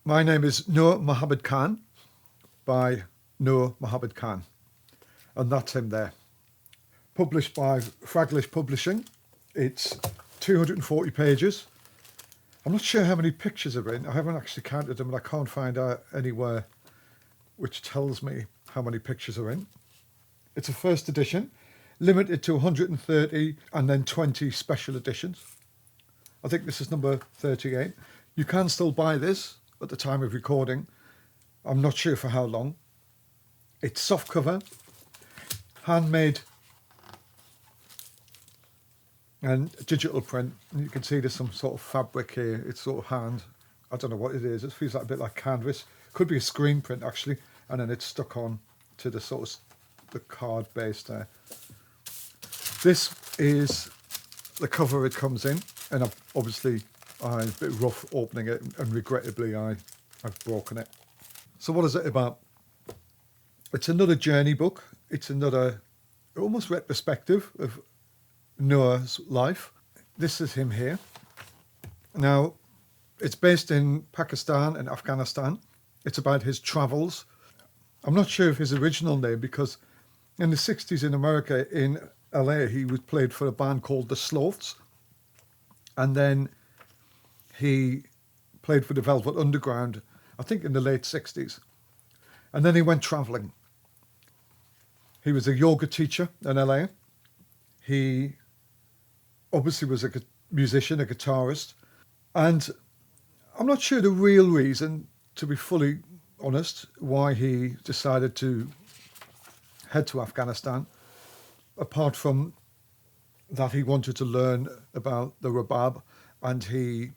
My name is Noor Mohammad Khan by Noor Mohammad Khan, and that's him there. Published by Fraglish Publishing. It's 240 pages. I'm not sure how many pictures are in. I haven't actually counted them, and I can't find out anywhere which tells me how many pictures are in. It's a first edition, limited to 130 and then 20 special editions. I think this is number 38. You can still buy this at the time of recording. I'm not sure for how long. It's softcover, handmade and digital print. And you can see there's some sort of fabric here. It's sort of hand. I don't know what it is. It feels like a bit like canvas. Could be a screen print actually. And then it's stuck on to the sort of the card base there. This is the cover it comes in. And obviously I'm a bit rough opening it, and regrettably I've broken it. So what is it about? It's another journey book. It's another almost retrospective of Noor's life. This is him here. Now, it's based in Pakistan and Afghanistan. It's about his travels. I'm not sure of his original name because in the 60s in America, in LA, he was played for a band called the Sloths. And then he played for the Velvet Underground, I think in the late 60s. And then he went traveling. He was a yoga teacher in LA. He obviously was a musician, a guitarist. And I'm not sure the real reason, to be fully honest, why he decided to head to Afghanistan, apart from that he wanted to learn about the rabab and he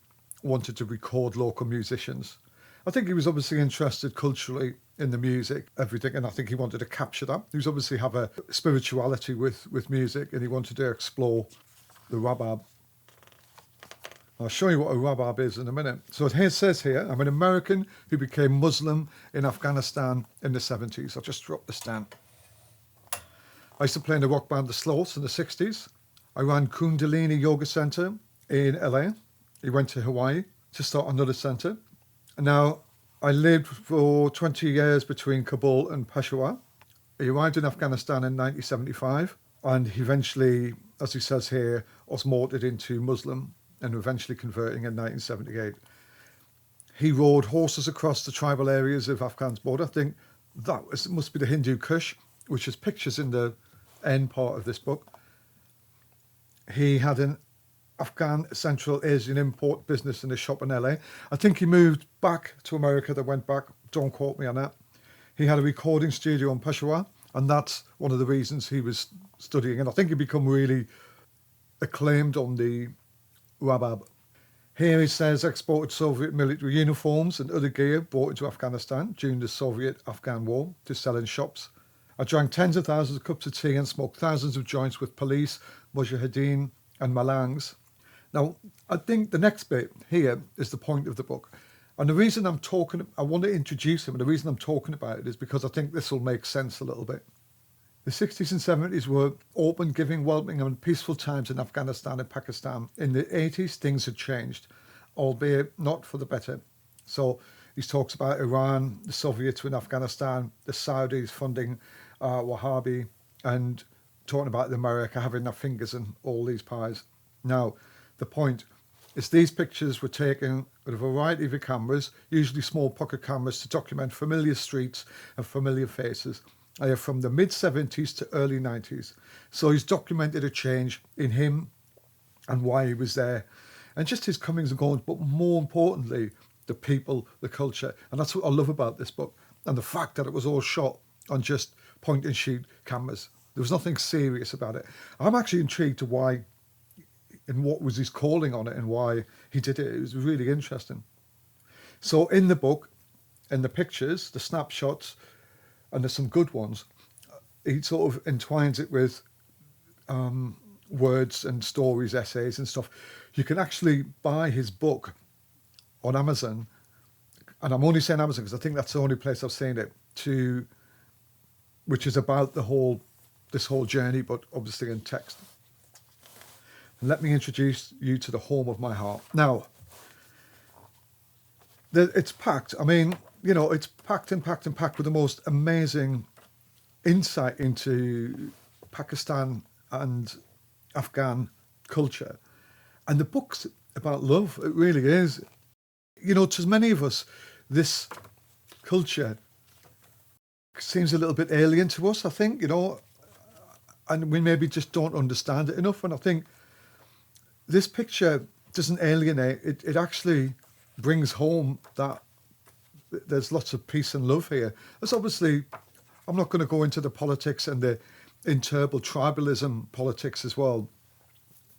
wanted to record local musicians. I think he was obviously interested culturally in the music, everything, and I think he wanted to capture that. He was obviously have a spirituality with music, and he wanted to explore the rabab. I'll show you what a rabab is in a minute. So it says here, I'm an American who became Muslim in Afghanistan in the 70s. I'll just drop this down. I used to play in the rock band The Sloths in the 60s. I ran Kundalini Yoga Center in LA. He went to Hawaii to start another center. Now, I lived for 20 years between Kabul and Peshawar. He arrived in Afghanistan in 1975, and he eventually, as he says here, osmoted into Muslim and eventually converting in 1978. He rode horses across the tribal areas of Afghan's border. I think must be the Hindu Kush, which is pictures in the end part of this book. He had an Afghan Central Asian import business in a shop in LA. I think he moved back to America, then went back. Don't quote me on that. He had a recording studio in Peshawar, and that's one of the reasons he was studying. And I think he became really acclaimed on the rabab. Here he says exported Soviet military uniforms and other gear brought into Afghanistan during the Soviet-Afghan war to sell in shops. I drank tens of thousands of cups of tea and smoked thousands of joints with police, mujahideen and malangs. Now, I think the next bit here is the point of the book. And the reason I want to introduce him, and the reason I'm talking about it is because I think this will make sense a little bit. The 60s and 70s were open, giving, welcoming and peaceful times in Afghanistan and Pakistan. In the 80s, things had changed, albeit not for the better. So he talks about Iran, the Soviets in Afghanistan, the Saudis funding Wahhabi, and talking about America having their fingers in all these pies. Now, the point is these pictures were taken with a variety of cameras, usually small pocket cameras, to document familiar streets and familiar faces. They are from the mid-70s to early 90s. So he's documented a change in him and why he was there, and just his comings and goings, but more importantly, the people, the culture. And that's what I love about this book, and the fact that it was all shot on just point-and-shoot cameras. There was nothing serious about it. I'm actually intrigued to why and what was his calling on it and why he did it. It was really interesting. So in the book, in the pictures, the snapshots, and there's some good ones, he sort of entwines it with words and stories, essays and stuff. You can actually buy his book on Amazon, and I'm only saying Amazon because I think that's the only place I've seen it, which is about this whole journey, but obviously in text. And let me introduce you to the home of my heart. Now, It's packed. I mean, you know, it's packed and packed and packed with the most amazing insight into Pakistan and Afghan culture. And the book's about love. It really is. You know, to many of us, this culture seems a little bit alien to us, I think, you know, and we maybe just don't understand it enough. And I think this picture doesn't alienate, it actually brings home that there's lots of peace and love here. There's obviously, I'm not going to go into the politics and the internal tribalism politics as well,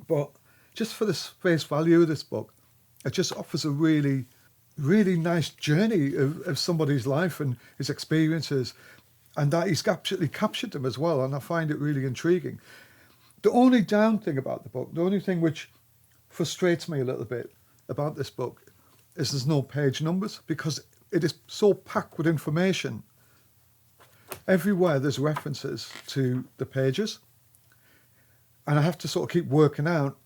but just for the face value of this book, it just offers a really, really nice journey of somebody's life and his experiences, and that he's absolutely captured them as well, and I find it really intriguing. The only down thing about the book, the only thing which frustrates me a little bit about this book, is there's no page numbers, because it is so packed with information. Everywhere there's references to the pages, and I have to sort of keep working out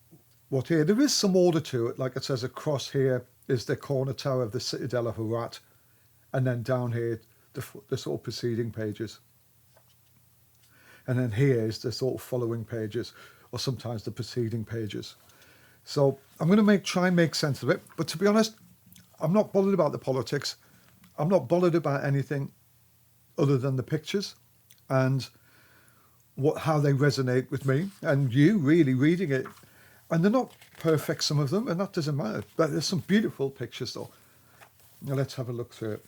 what here. There is some order to it, like it says across here is the corner tower of the Citadel of Herat, and then down here the sort of preceding pages, and then here is the sort of following pages, or sometimes the preceding pages. So I'm going to try and make sense of it, but to be honest, I'm not bothered about the politics. I'm not bothered about anything other than the pictures and how they resonate with me and you really reading it. And they're not perfect, some of them, and that doesn't matter. But there's some beautiful pictures, though. Now let's have a look through it.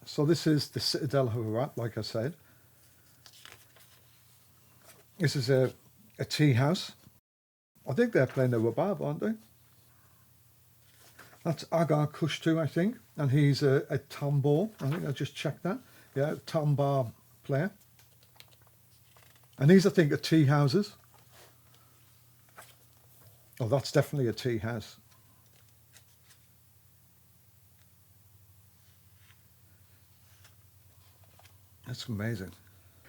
So this is the Citadel of Herat, like I said. This is a tea house. I think they're playing the rabab, aren't they? That's Agar Kushtu, I think, and he's a tambor. I think I just checked that. Yeah, tambar player. And these, I think, are tea houses. Oh, that's definitely a tea house. That's amazing.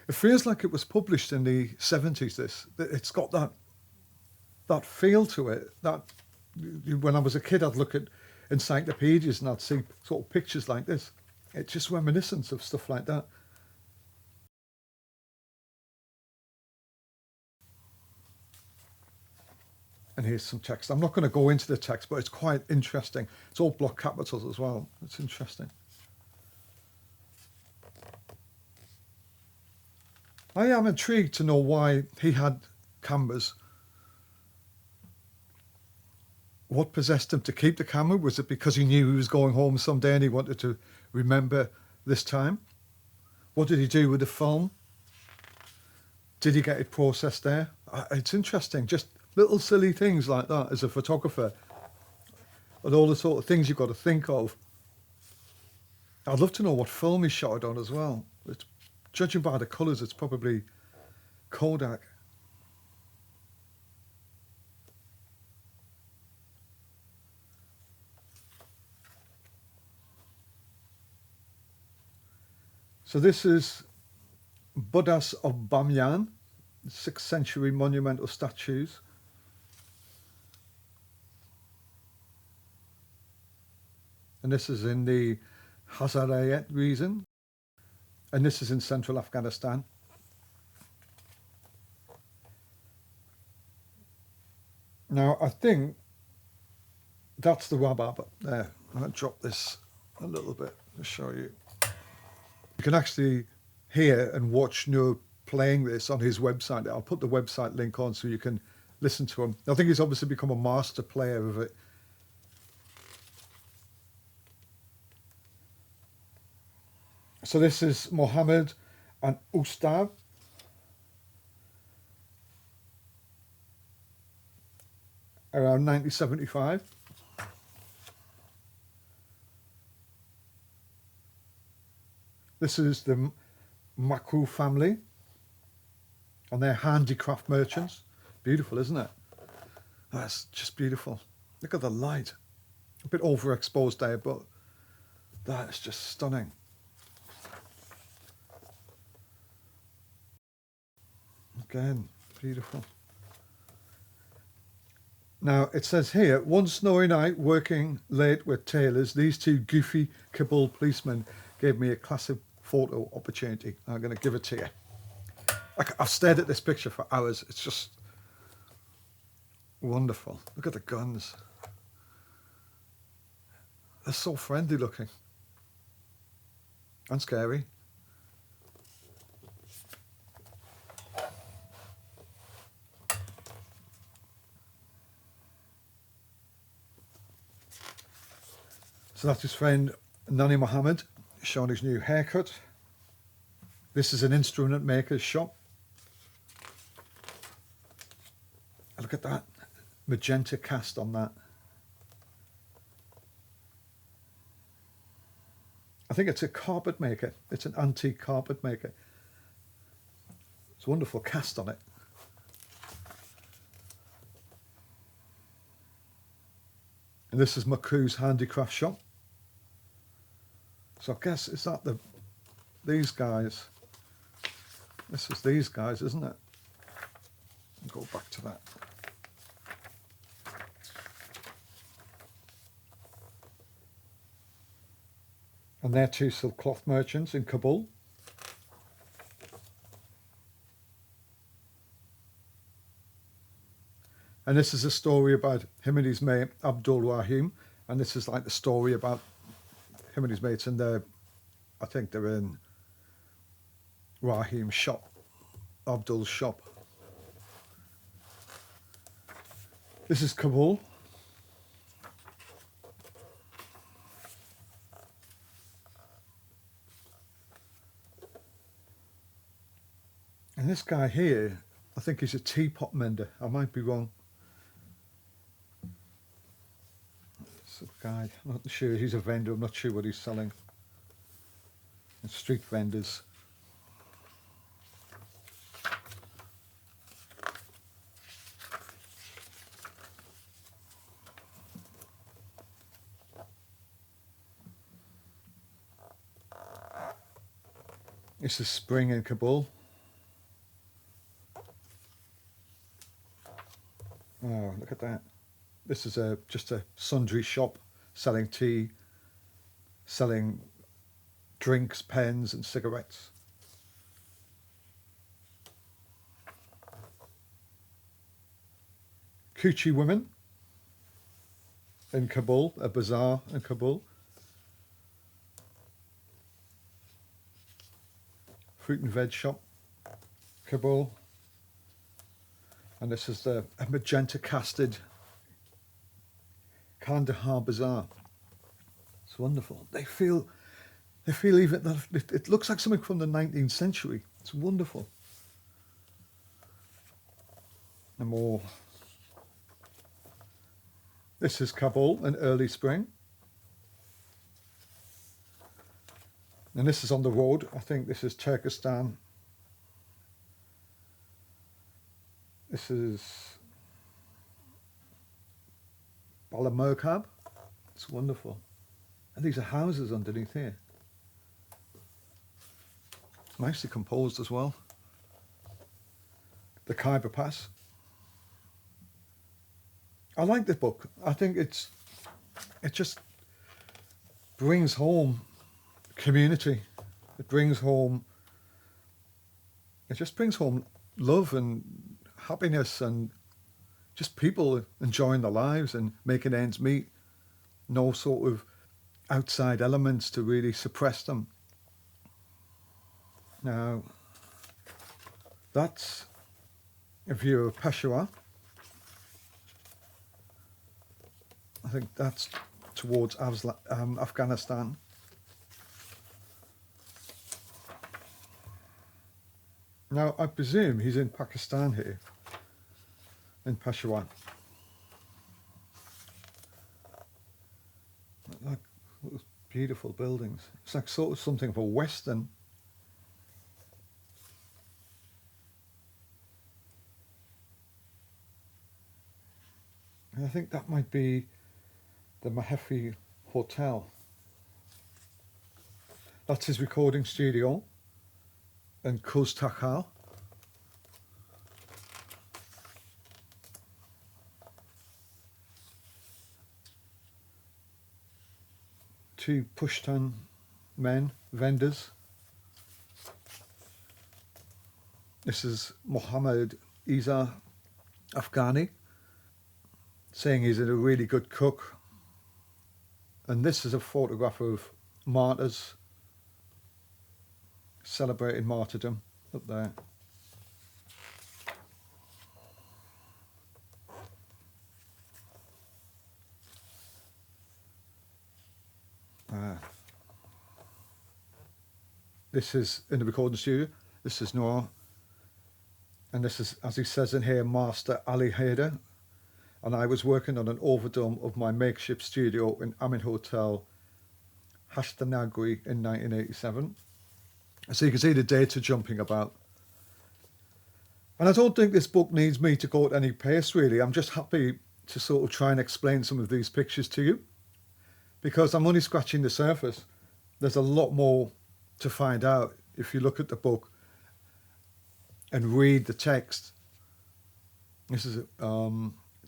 It feels like it was published in the 70s, this. It's got that feel to it. That when I was a kid, I'd look at encyclopedias and I'd see sort of pictures like this. It's just reminiscent of stuff like that. And here's some text. I'm not going to go into the text, but it's quite interesting. It's all block capitals as well. It's interesting. I am intrigued to know why he had cameras. What possessed him to keep the camera? Was it because he knew he was going home someday and he wanted to remember this time? What did he do with the film? Did he get it processed there? It's interesting. Just little silly things like that as a photographer, and all the sort of things you've got to think of. I'd love to know what film he shot it on as well. Judging by the colours, it's probably Kodak. So this is Buddhas of Bamyan, 6th century monumental statues. And this is in the Hazarayat region. And this is in central Afghanistan. Now, I think that's the rabab there. I'm going to drop this a little bit to show you. You can actually hear and watch Noor playing this on his website. I'll put the website link on so you can listen to him. I think he's obviously become a master player of it. So this is Mohammed and Ustav. Around 1975. This is the Makru family, and they're handicraft merchants. Beautiful, isn't it? That's just beautiful. Look at the light. A bit overexposed there, but that is just stunning. Again, beautiful. Now, it says here, one snowy night working late with tailors, these two goofy Kabul policemen gave me a classic photo opportunity. I'm going to give it to you. I've stared at this picture for hours. It's just wonderful. Look at the guns. They're so friendly looking. And scary. So that's his friend Noor Mohammad showing his new haircut. This is an instrument maker's shop. Look at that magenta cast on that. I think it's a carpet maker. It's an antique carpet maker. It's a wonderful cast on it. And this is Maku's handicraft shop. So I guess, is that these guys? This is these guys, isn't it? I'll go back to that. And they're two silk cloth merchants in Kabul. And this is a story about him and his mate Abdul Rahim. And this is like the story about him and his mates, and I think they're in Rahim's shop, Abdul's shop. This is Kabul. And this guy here, I think he's a teapot mender. I might be wrong. It's a guy, I'm not sure, he's a vendor, I'm not sure what he's selling. And street vendors. This is spring in Kabul. Oh, look at that. This is just a sundry shop selling tea, selling drinks, pens and cigarettes. Kuchi women in Kabul, a bazaar in Kabul. Fruit and veg shop, Kabul. And this is a magenta casted Kandahar bazaar. It's wonderful. They feel even, it looks like something from the 19th century. It's wonderful. And more. This is Kabul in early spring. And this is on the road. I think this is Turkestan. This is Balamerkab. It's wonderful. And these are houses underneath here. Nicely composed as well. The Khyber Pass. I like this book. I think it just brings home community. It just brings home love and happiness and just people enjoying their lives and making ends meet. No sort of outside elements to really suppress them. Now, that's a view of Peshawar. I think that's towards Afghanistan. Now, I presume he's in Pakistan here, in Peshawar. Like those beautiful buildings. It's like sort of something of a Western. And I think that might be the Mahafi Hotel. That's his recording studio in Pukhtunkhwa. few Pushtun men, vendors. This is Mohammed Isa Afghani, saying he's a really good cook. And this is a photograph of martyrs celebrating martyrdom up there. This is in the recording studio. This is Noor. And this is, as he says in here, Master Ali Haider. And I was working on an overdome of my makeshift studio in Amin Hotel, Hashtanagri in 1987. So you can see the data jumping about. And I don't think this book needs me to go at any pace, really. I'm just happy to sort of try and explain some of these pictures to you, because I'm only scratching the surface. There's a lot more to find out if you look at the book and read the text. This is a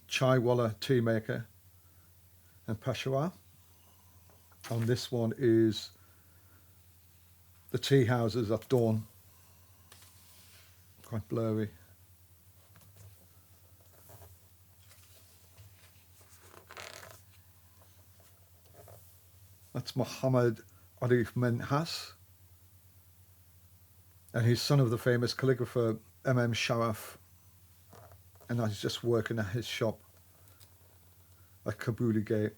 chaiwala tea maker in Peshawar. And this one is the tea houses at dawn. Quite blurry. That's Mohammed Arif Minhas. And he's son of the famous calligrapher M.M. Sharaf. And he's just working at his shop at Kabuli Gate.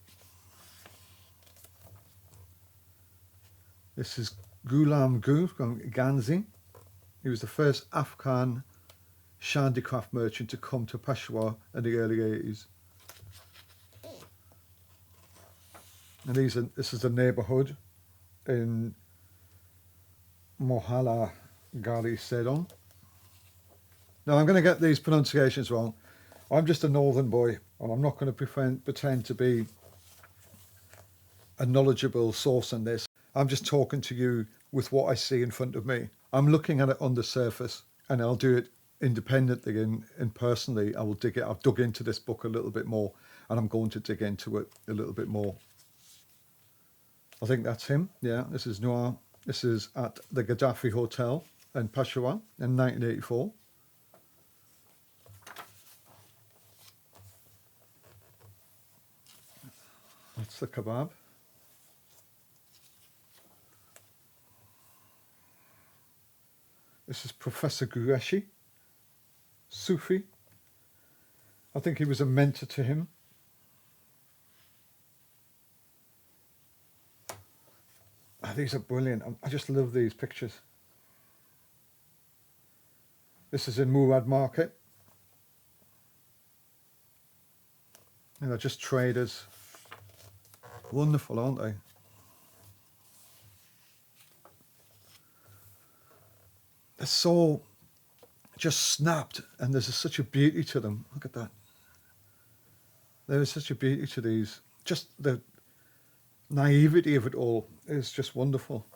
This is Ghulam Ganzi. He was the first Afghan handicraft merchant to come to Peshawar in the early 80s. And this is the neighbourhood in Mohalla Gali Sedon. Now I'm going to get these pronunciations wrong. I'm just a northern boy, and I'm not going to pretend to be a knowledgeable source on this. I'm just talking to you with what I see in front of me. I'm looking at it on the surface, and I'll do it independently and personally. I've dug into this book a little bit more, and I'm going to dig into it a little bit more. I think that's him. Yeah, this is Noor. This is at the Gaddafi Hotel in Peshawar in 1984. That's the kebab. This is Professor Qureshi, Sufi. I think he was a mentor to him. These are brilliant. I just love these pictures. This is in Murad Market. And they're just traders. Wonderful, aren't they? They're so just snapped, and there's such a beauty to them. Look at that. There is such a beauty to these. Just the naivety of it all is just wonderful.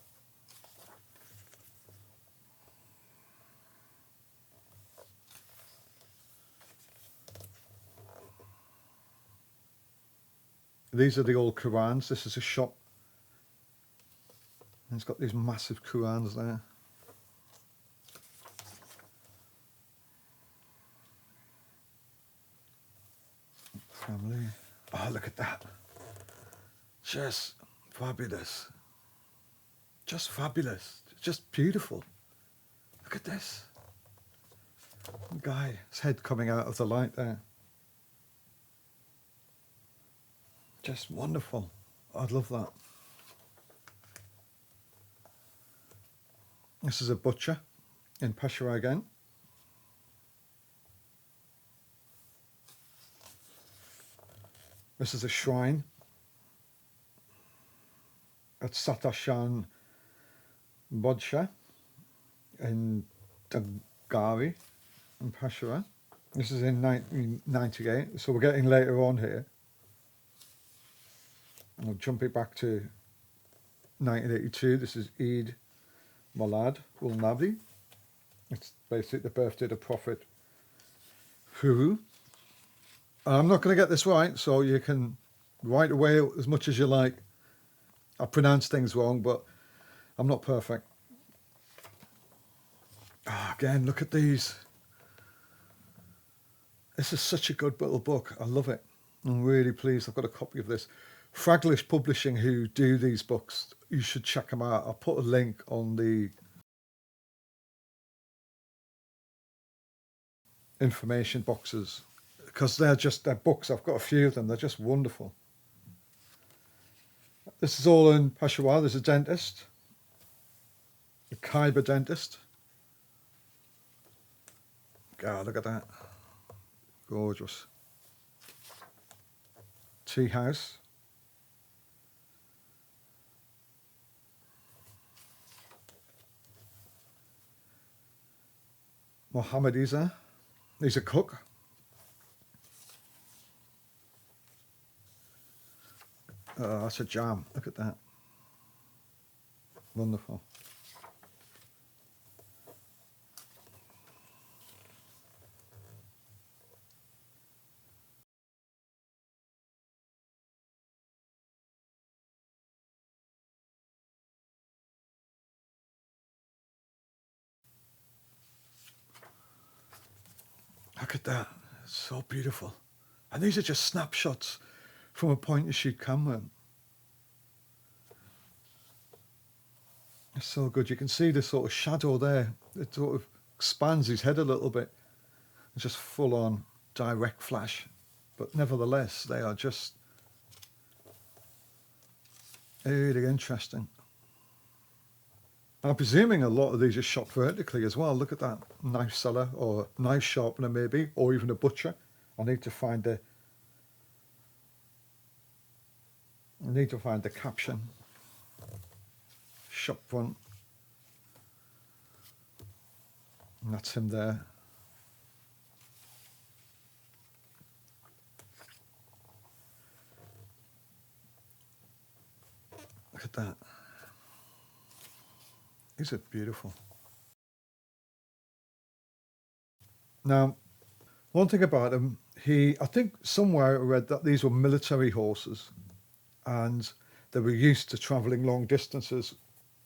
These are the old Qurans. This is a shop. And it's got these massive Qurans there. Family. Oh, look at that. Just fabulous. Just fabulous. Just beautiful. Look at this. Guy, his head coming out of the light there. Just wonderful. I'd love that. This is a butcher in Peshawar again. This is a shrine at Satashan Bodsha in Dagari in Peshawar. This is in 1998, so we're getting later on here. I'll jump it back to 1982. This is Eid Molad ul Nabi. It's basically the birthday of the Prophet Huru. I'm not going to get this right, so you can write away as much as you like. I pronounce things wrong, but I'm not perfect. Again, look at these. This is such a good little book. I love it. I'm really pleased. I've got a copy of this. Fraglish Publishing, who do these books, you should check them out. I'll put a link on the information boxes because they're books. I've got a few of them. They're just wonderful. This is all in Peshawar. There's a dentist, a Khyber dentist. God, look at that. Gorgeous. Tea house. Mohammed he's a cook. That's a jam. Look at that. Wonderful. Look at that. It's so beautiful. And these are just snapshots from a point and shoot camera. It's so good. You can see the sort of shadow there. It sort of expands his head a little bit. It's just full on direct flash. But nevertheless, they are just really interesting. I'm presuming a lot of these are shot vertically as well. Look at that knife seller or knife sharpener maybe, or even a butcher. I need to find the caption. Shop front. And that's him there. Look at that. These are beautiful. Now, one thing about him, I think somewhere I read that these were military horses and they were used to travelling long distances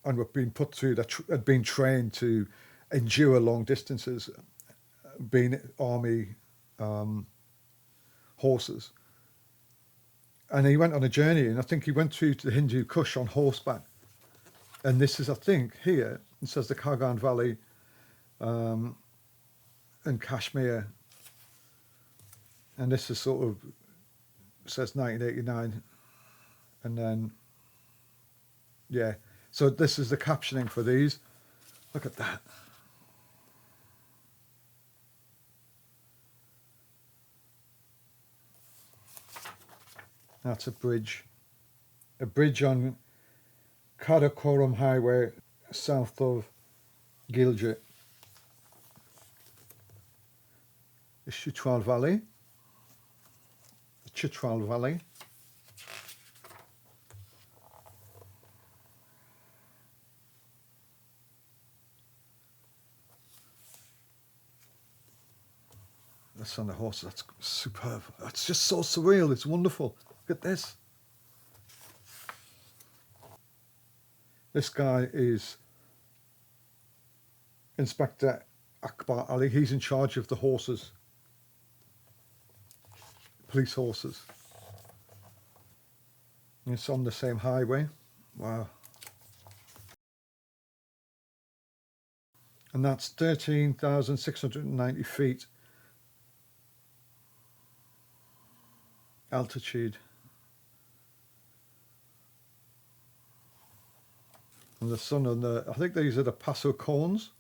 and were being put through, had been trained to endure long distances, being army horses. And he went on a journey, and I think he went through to the Hindu Kush on horseback. And this is, I think, here, it says the Khyber Valley in Kashmir. And this is sort of, says 1989. And then, yeah. So this is the captioning for these. Look at that. That's a bridge. A bridge on Karakoram Highway, south of Gilgit. The Chitral Valley. The Chitral Valley. That's on the horse. That's superb. That's just so surreal. It's wonderful. Look at this. This guy is Inspector Akbar Ali. He's in charge of the horses. Police horses. And it's on the same highway. Wow. And that's 13,690 feet altitude. And the sun on the, I think these are the Paso cones.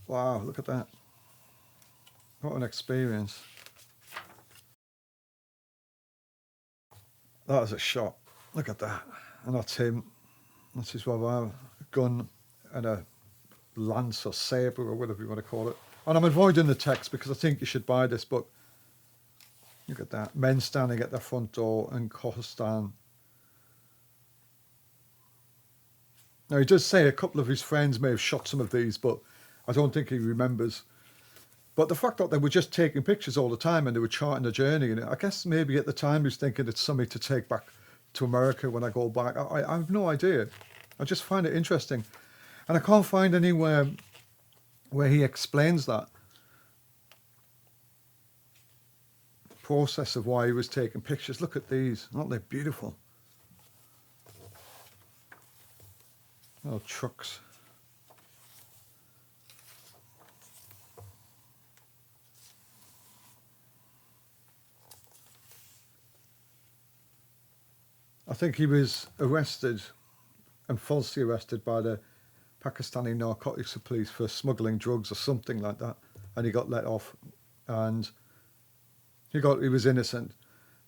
Wow, look at that. What an experience. That is a shot. Look at that. And that's him. That's his revolver, gun, and a lance or sabre or whatever you want to call it. And I'm avoiding the text because I think you should buy this book. Look at that. Men standing at the front door in Khohastan. Now, he does say a couple of his friends may have shot some of these, but I don't think he remembers. But the fact that they were just taking pictures all the time and they were charting the journey, and I guess maybe at the time he was thinking it's something to take back to America when I go back. I have no idea. I just find it interesting. And I can't find anywhere where he explains that process of why he was taking pictures. Look at these. Aren't they beautiful? Oh, trucks. I think he was arrested and falsely arrested by the Pakistani narcotics police for smuggling drugs or something like that, and he got let off, and he was innocent.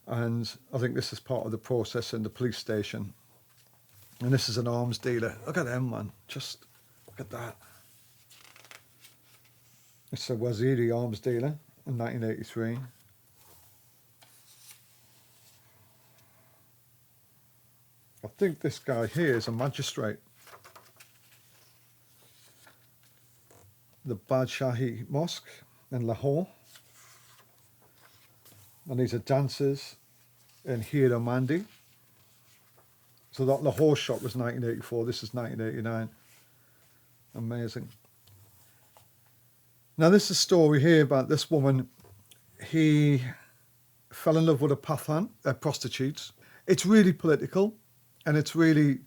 And I think this is part of the process in the police station. And this is an arms dealer. Look at them, man. Just look at that. It's a Waziri arms dealer in 1983. I think this guy here is a magistrate. The Badshahi Mosque in Lahore. And these are dancers in Hira Mandi. So that Lahore shot was 1984. This is 1989. Amazing. Now this is a story here about this woman. He fell in love with a Pathan, prostitutes. It's really political, and it's really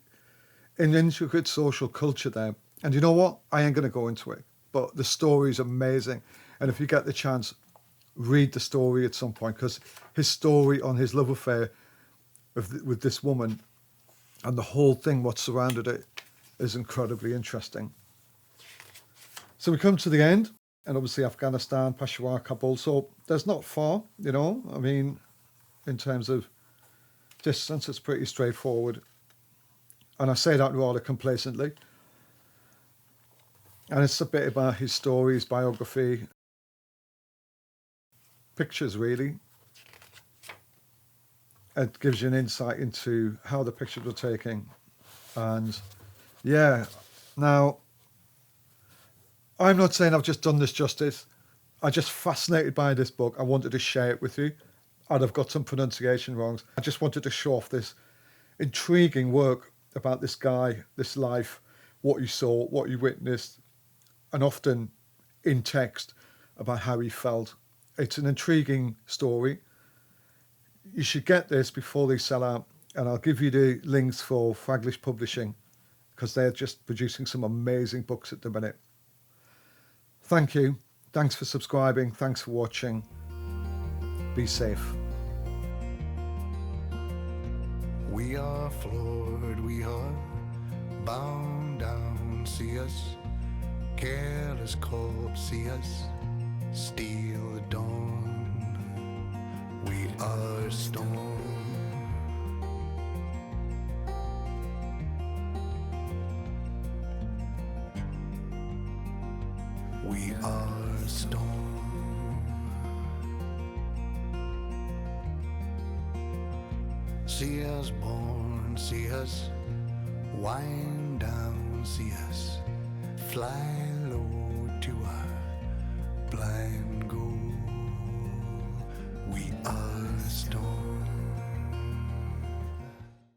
an intricate social culture there. And you know what? I ain't going to go into it, but the story is amazing. And if you get the chance, read the story at some point, because his story on his love affair with this woman and the whole thing, what surrounded it, is incredibly interesting. So we come to the end, and obviously Afghanistan, Peshawar, Kabul. So there's not far, you know. I mean, in terms of distance, it's pretty straightforward. And I say that rather complacently. And it's a bit about his story, his biography, pictures really. It gives you an insight into how the pictures were taken. And yeah, now, I'm not saying I've just done this justice. I'm just fascinated by this book. I wanted to share it with you. And I've got some pronunciation wrongs. I just wanted to show off this intriguing work about this guy, this life, what he saw, what he witnessed, and often in text about how he felt. It's an intriguing story. You should get this before they sell out. And I'll give you the links for Fraglish Publishing, because they're just producing some amazing books at the minute. Thank you. Thanks for subscribing. Thanks for watching. Be safe. We are floored, we are bound down. See us, careless corpse. See us, steal the dawn. We are storm. We are storm. See us born, see us wind down, see us fly